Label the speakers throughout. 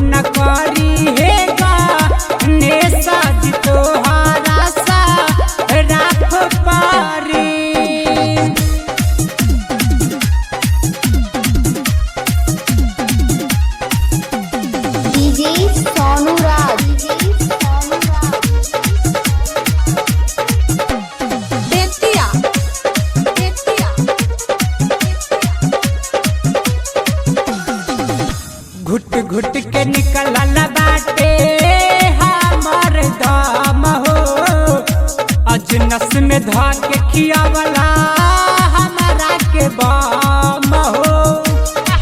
Speaker 1: न करी हे गणेश जी तोहरा सा राख पारी।
Speaker 2: डीजे सोनू राज
Speaker 1: घुट घुट के निकलल बाटे हमर दम हो, अजनस में धा के खियावला हमरा के बम हो,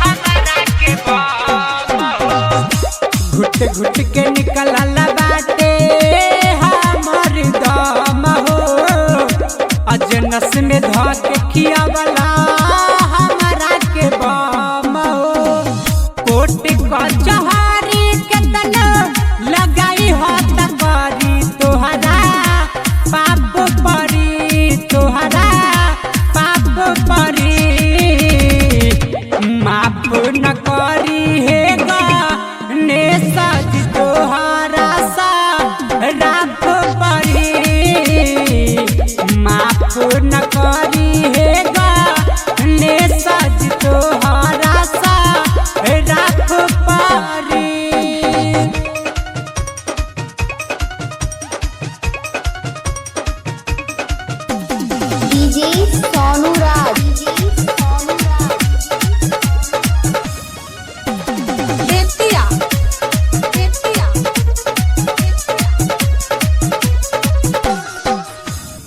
Speaker 1: हमरा के बम हो। घुट घुट के निकलल बाटे हमर दम हो, अजनस में धा के खियावला हमरा के बम हो। कोटि कचहरी के तना लगाई हाथ करी तोहरा पाप परी, तोहरा पाप परी। माफ न करी हे गणेश जी तोहरा सा राख परी। माफ न करी हे गणेश जी तोहरा सा राख पारी।
Speaker 2: डीजे सोनू राज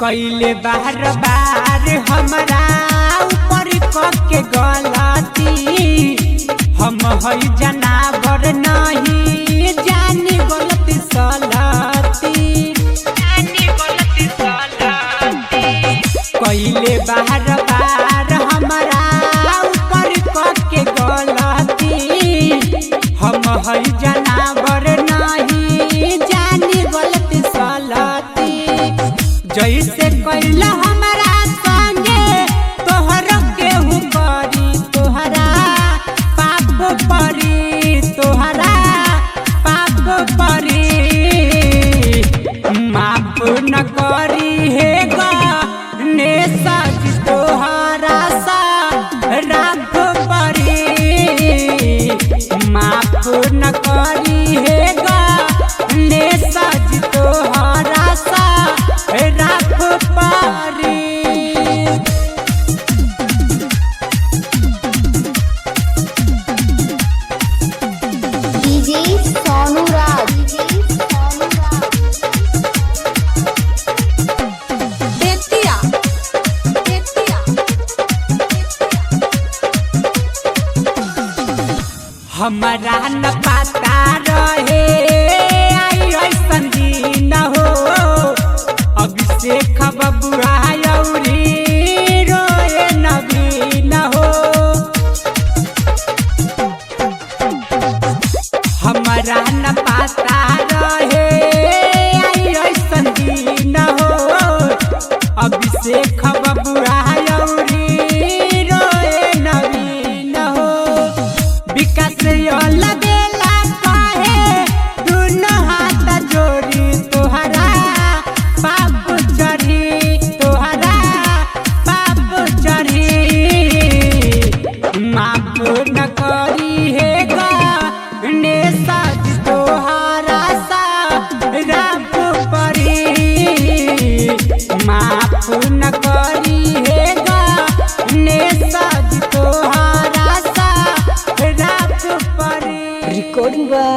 Speaker 1: कैले बार बार हमरा ऊपर के गलती, हम हई जनावर नहीं जानी गलती सलती, जानी गलती सलती। कैले बार बार हमरा ऊपर के गलती, हम हई जनावर नहीं जानी गलती सलती। जैसे कैला हमरा संगे तोहर केहू करी तोहरा पाप परी, तोहरा पाप परी। माफ न करी हे गणेश जी तोहरा सा राख परी। माफ न करी हे गणेश जी तोहरा सा राख पारी।
Speaker 2: डीजे सोनू राज
Speaker 1: हमारा न पता रहे आई ऐसन दिन हो, अभिषेक बबुआ यौरी रोए नवीन हो। हमारा न पता रहे आई ऐसन दिन हो, अभिषेक बबुआ यौरी रोए नवीन हो। विकास लगेला कहे दुनो हाथ जोड़ी तोहरा पाप चढ़ी, तोहरा पाप चढ़ी। माफ न करी हे गणेश जी तोहरा सा राख परी। माफ न करी हे गणेश जी तोहरा सा राख परी।
Speaker 2: रिकॉर्डिंग